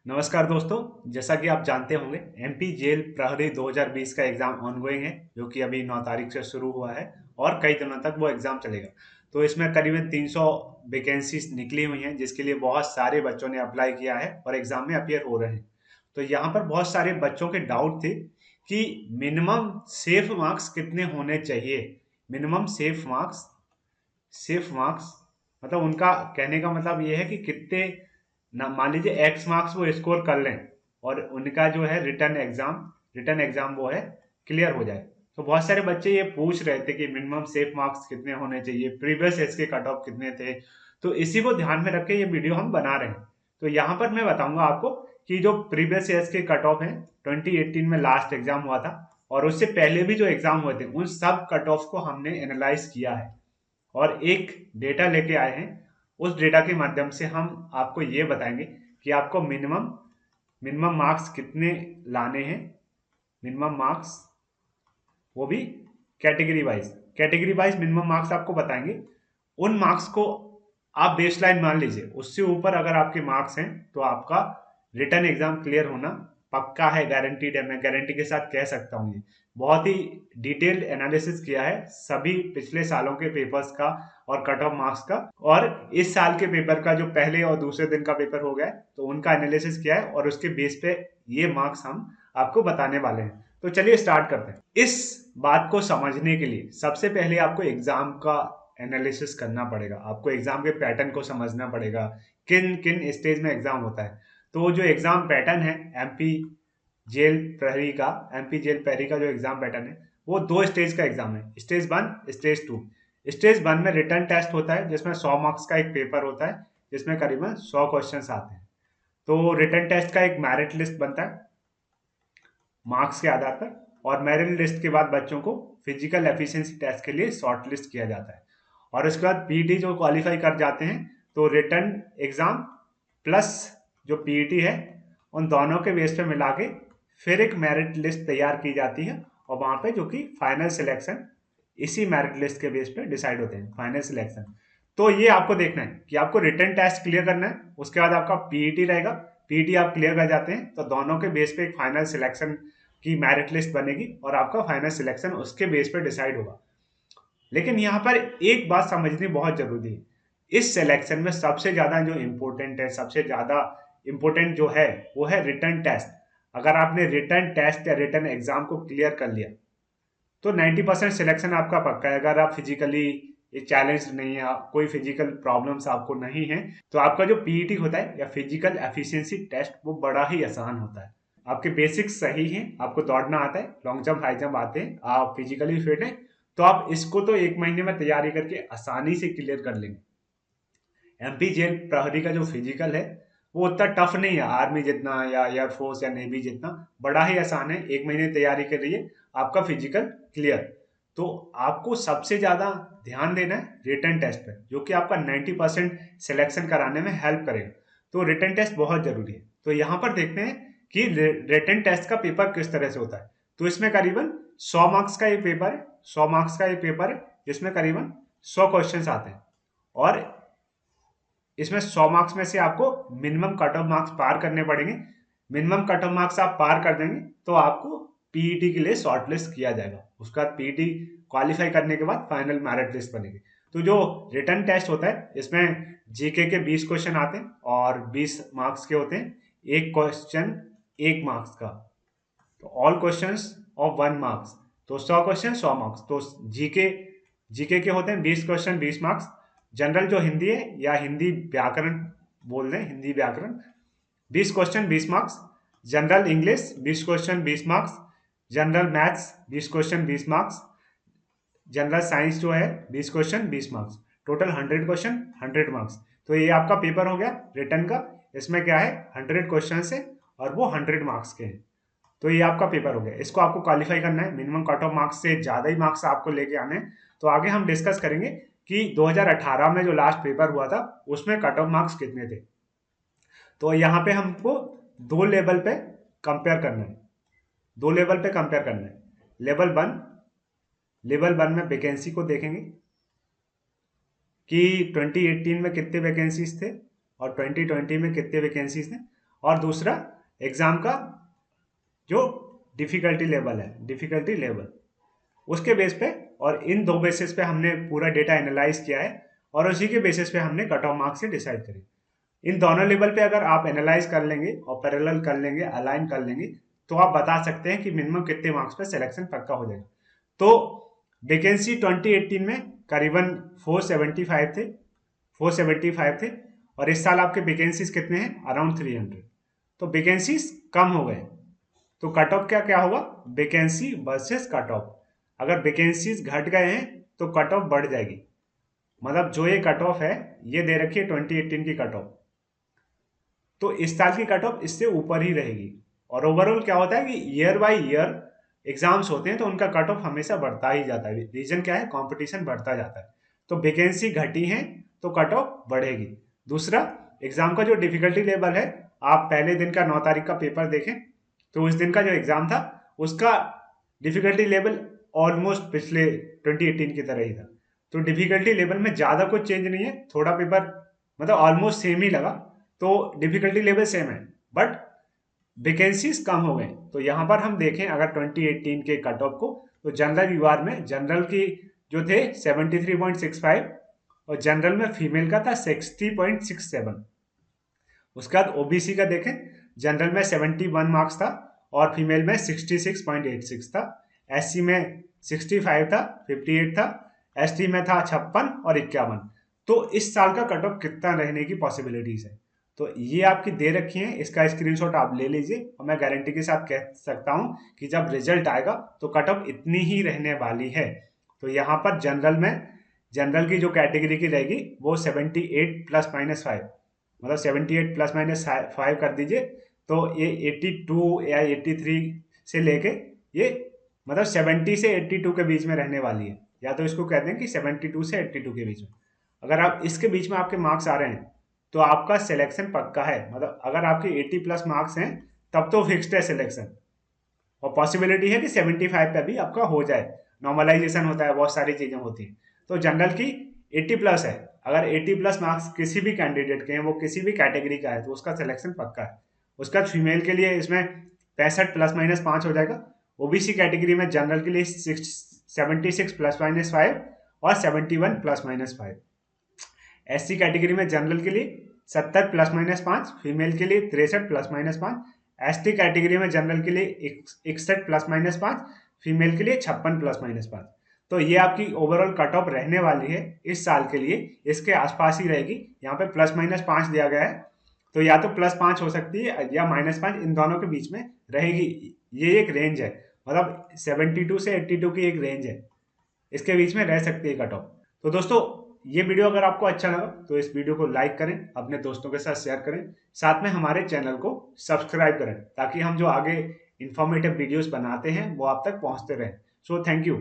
नमस्कार दोस्तों, जैसा कि आप जानते होंगे एमपी जेल प्रहरी 2020 का एग्जाम ऑनगोइंग है जो कि अभी 9 तारीख से शुरू हुआ है और कई दिनों तक वो एग्जाम चलेगा। तो इसमें करीबन 300 वैकेंसीज निकली हुई हैं जिसके लिए बहुत सारे बच्चों ने अप्लाई किया है और एग्जाम में अपीयर हो रहे हैं। तो यहाँ पर बहुत सारे बच्चों के डाउट थे कि मिनिमम सेफ मार्क्स कितने होने चाहिए। मिनिमम सेफ मार्क्स मतलब उनका कहने का मतलब ये है कि कितने ना मान लीजिए एक्स मार्क्स वो स्कोर कर लें और उनका जो है रिटर्न एग्जाम वो है क्लियर हो जाए। तो बहुत सारे बच्चे ये पूछ रहे थे कि मिनिमम सेफ मार्क्स कितने होने चाहिए, प्रीवियस एज के कट ऑफ कितने थे। तो इसी को ध्यान में रख के ये वीडियो हम बना रहे हैं। तो यहाँ पर मैं बताऊंगा आपको कि जो प्रीवियस एज के कट ऑफ है 2018 में लास्ट एग्जाम हुआ था और उससे पहले भी जो एग्जाम हुए थे उन सब कट ऑफ को हमने एनालाइज किया है और एक डेटा लेके आए हैं। उस डेटा के माध्यम से हम आपको ये बताएंगे कि आपको मिनिमम मिनिमम मार्क्स कितने लाने हैं। मिनिमम मार्क्स वो भी कैटेगरी वाइज मिनिमम मार्क्स आपको बताएंगे। उन मार्क्स को आप बेसलाइन मान लीजिए, उससे ऊपर अगर आपके मार्क्स हैं तो आपका रिटर्न एग्जाम क्लियर होना पक्का है, गारंटीड है। मैं गारंटी के साथ कह सकता हूँ। ये बहुत ही डिटेल्ड एनालिसिस किया है सभी पिछले सालों के पेपर्स का और कट ऑफ मार्क्स का, और इस साल के पेपर का जो पहले और दूसरे दिन का पेपर हो गया है तो उनका एनालिसिस किया है और उसके बेस पे ये मार्क्स हम आपको बताने वाले हैं। तो चलिए स्टार्ट करते हैं। इस बात को समझने के लिए सबसे पहले आपको एग्जाम का एनालिसिस करना पड़ेगा। आपको एग्जाम के पैटर्न को समझना पड़ेगा, किन किन स्टेज में एग्जाम होता है। तो जो एग्जाम पैटर्न है एमपी एमपी जेल प्रहरी का जो एग्जाम पैटर्न है वो दो स्टेज का एग्जाम है, स्टेज 1 स्टेज 2। स्टेज 1 में रिटर्न टेस्ट होता है जिसमें 100 मार्क्स का एक पेपर होता है जिसमें करीबन 100 क्वेश्चंस आते हैं। तो रिटर्न टेस्ट का एक मेरिट लिस्ट बनता है मार्क्स के आधार पर, और मेरिट लिस्ट के बाद बच्चों को फिजिकल एफिशिएंसी टेस्ट के लिए शॉर्ट लिस्ट किया जाता है। और उसके बाद पीटी जो क्वालिफाई कर जाते हैं तो रिटर्न एग्जाम प्लस जो पीटी है उन दोनों के बेस पे मिला के फिर एक मेरिट लिस्ट तैयार की जाती है और वहां पे जो कि फाइनल सिलेक्शन इसी मेरिट लिस्ट के बेस पे डिसाइड होते हैं, फाइनल सिलेक्शन। तो ये आपको देखना है कि आपको रिटर्न टेस्ट क्लियर करना है, उसके बाद आपका पीईटी रहेगा। पीईटी आप क्लियर कर जाते हैं तो दोनों के बेस पे एक फाइनल सिलेक्शन की मेरिट लिस्ट बनेगी और आपका फाइनल सिलेक्शन उसके बेस पे डिसाइड होगा। लेकिन यहाँ पर एक बात समझनी बहुत जरूरी है। इस सिलेक्शन में सबसे ज्यादा जो इम्पोर्टेंट है, सबसे ज्यादा इम्पोर्टेंट जो है वो है रिटर्न टेस्ट। अगर आपने रिटर्न टेस्ट या रिटर्न एग्जाम को क्लियर कर लिया तो 90% सिलेक्शन आपका पक्का है। अगर आप फिजिकली चैलेंज नहीं है, कोई फिजिकल प्रॉब्लम्स आपको नहीं है, तो आपका जो पीईटी होता है या फिजिकल एफिशिएंसी टेस्ट वो बड़ा ही आसान होता है। आपके बेसिक्स सही हैं, आपको दौड़ना आता है, लॉन्ग जंप हाई जंप आते हैं, आप फिजिकली फिट हैं, तो आप इसको तो 1 महीने में तैयारी करके आसानी से क्लियर कर लेंगे। एमपी जेल प्रहरी का जो फिजिकल है वो उतना टफ नहीं है आर्मी जितना या एयरफोर्स या नेवी जितना, बड़ा ही आसान है। 1 महीने तैयारी करिए, आपका फिजिकल क्लियर। तो आपको सबसे ज्यादा ध्यान देना है रिटर्न टेस्ट पे जो कि आपका 90% सिलेक्शन कराने में हेल्प करेगा। तो रिटर्न टेस्ट बहुत जरूरी है। तो यहाँ पर देखते हैं कि रिटर्न टेस्ट का पेपर किस तरह से होता है। तो इसमें करीबन 100 मार्क्स का ये पेपर है, 100 मार्क्स का ये पेपर है जिसमें करीबन 100 क्वेश्चन आते हैं। और इसमें 100 मार्क्स में से आपको मिनिमम कट ऑफ मार्क्स पार करने पड़ेंगे। मिनिमम कट ऑफ मार्क्स आप पार कर देंगे तो आपको पीईटी के लिए शॉर्टलिस्ट किया जाएगा। उसके बाद पीईटी क्वालिफाई करने के बाद फाइनल मेरिट लिस्ट बनेगी। तो जो रिटर्न टेस्ट होता है इसमें जीके के 20 क्वेश्चन आते हैं और 20 मार्क्स के होते हैं। एक क्वेश्चन 1 मार्क्स का, तो ऑल क्वेश्चंस ऑफ 1 मार्क्स। तो 100 क्वेश्चन 100 मार्क्स। तो जीके जीके के होते हैं 20 क्वेश्चन 20 मार्क्स। जनरल जो हिंदी है या हिंदी व्याकरण बोल दें, हिंदी व्याकरण 20 question 20 marks. General English 20 question 20 marks. General maths 20 question 20 marks. General science जो है 20 question 20 marks. Total 100 question 100 marks. तो ये आपका पेपर हो गया रिटर्न का। इसमें क्या है 100 क्वेश्चन है और वो 100 मार्क्स के हैं। तो ये आपका पेपर हो गया, इसको आपको क्वालिफाई करना है। मिनिमम कट ऑफ मार्क्स से ज्यादा ही मार्क्स आपको लेके आने हैं। तो आगे हम डिस्कस करेंगे कि 2018 में जो लास्ट पेपर हुआ था उसमें कट ऑफ मार्क्स कितने थे। तो यहाँ पे हमको दो लेवल पे कंपेयर करना है, दो लेवल पे कंपेयर करना है। लेवल 1 में वैकेंसी को देखेंगे कि 2018 में कितने वैकेंसीज थे और 2020 में कितने वैकेंसीज थे। और दूसरा एग्जाम का जो डिफिकल्टी लेवल है, डिफिकल्टी लेवल उसके बेस पे, और इन दो बेसिस पे हमने पूरा डेटा एनालाइज किया है और उसी के बेसिस पे हमने कट ऑफ मार्क्स से डिसाइड करें। इन दोनों लेवल पे अगर आप एनालाइज कर लेंगे और पैरेलल कर लेंगे, अलाइन कर लेंगे, तो आप बता सकते हैं कि मिनिमम कितने मार्क्स पे सिलेक्शन पक्का हो जाएगा। तो वैकेंसी 2018 में करीबन 475 थे, 475 थे, और इस साल आपके वैकेंसीज कितने हैं? अराउंड 300। तो वैकेंसीज कम हो गए, तो कट ऑफ क्या क्या होगा? Vacancy versus cut off. अगर वैकेंसीज घट गए हैं तो कट ऑफ बढ़ जाएगी। मतलब जो ये कट ऑफ है, ये दे रखी है 2018 की कट ऑफ, तो इस साल की कट ऑफ इससे ऊपर ही रहेगी। और ओवरऑल क्या होता है कि ईयर बाय ईयर एग्जाम्स होते हैं तो उनका कट ऑफ हमेशा बढ़ता ही जाता है। रीजन क्या है? कंपटीशन बढ़ता जाता है। तो वैकेंसी घटी है तो कट ऑफ बढ़ेगी। दूसरा, एग्जाम का जो डिफिकल्टी लेवल है, आप पहले दिन का 9 तारीख का पेपर देखें तो उस दिन का जो एग्जाम था उसका डिफिकल्टी लेवल ऑलमोस्ट पिछले 2018 की तरह ही था। तो डिफिकल्टी लेवल में ज़्यादा कुछ चेंज नहीं है, थोड़ा पेपर मतलब ऑलमोस्ट सेम ही लगा, तो डिफिकल्टी लेवल सेम है, बट वैकेंसीज कम हो गए। तो यहाँ पर हम देखें अगर 2018 के कट ऑफ को, तो जनरल यूआर में जनरल की जो थे 73.65 और जनरल में फीमेल का था 60.67। उसके बाद ओबीसी का देखें, जनरल में 71 मार्क्स था और फीमेल में 66.86 था, एससी में 65 था, 58 था, एसटी में था 56 और 51। तो इस साल का कट ऑफ कितना रहने की पॉसिबिलिटीज है, तो ये आपकी दे रखी है, इसका स्क्रीनशॉट आप ले लीजिए और मैं गारंटी के साथ कह सकता हूं कि जब रिजल्ट आएगा तो कट ऑफ इतनी ही रहने वाली है। तो यहाँ पर जनरल में, जनरल की जो कैटेगरी की रहेगी वो 78 प्लस माइनस 5, मतलब 78 प्लस माइनस 5 कर दीजिए, तो ये 82 या 83 से लेके ये मतलब 70 से 82 के बीच में रहने वाली है, या तो इसको कहते हैं कि 72 से 82 के बीच में। अगर आप इसके बीच में आपके मार्क्स आ रहे हैं तो आपका सिलेक्शन पक्का है। मतलब अगर आपके 80 प्लस मार्क्स हैं तब तो फिक्स्ड है सिलेक्शन, और पॉसिबिलिटी है कि 75 पे भी आपका हो जाए, नॉर्मलाइजेशन होता है, बहुत सारी चीजें होती हैं। तो जनरल की 80 प्लस है, अगर 80 प्लस मार्क्स किसी भी कैंडिडेट के हैं, वो किसी भी कैटेगरी का है, तो उसका सिलेक्शन पक्का है। उसका फीमेल के लिए इसमें 65 प्लस माइनस 5 हो जाएगा, ओबीसी कैटेगरी में जनरल के लिए 76 प्लस माइनस 5 और 71 प्लस माइनस 5, एससी कैटेगरी में जनरल के लिए 70 प्लस माइनस 5, फीमेल के लिए 63 प्लस माइनस 5, एसटी कैटेगरी में जनरल के लिए 61 प्लस माइनस 5, फीमेल के लिए 56 प्लस माइनस 5। तो ये आपकी ओवरऑल कट ऑफ रहने वाली है इस साल के लिए, इसके आसपास ही रहेगी। यहाँ पे प्लस माइनस 5 दिया गया है, तो या तो +5 हो सकती है या -5, इन दोनों के बीच में रहेगी। ये एक रेंज है, मतलब 72 से 82 की एक रेंज है, इसके बीच में रह सकती है कट ऑफ। तो दोस्तों, ये वीडियो अगर आपको अच्छा लगा तो इस वीडियो को लाइक करें, अपने दोस्तों के साथ शेयर करें, साथ में हमारे चैनल को सब्सक्राइब करें, ताकि हम जो आगे इंफॉर्मेटिव वीडियोस बनाते हैं वो आप तक पहुंचते रहें। So thank you.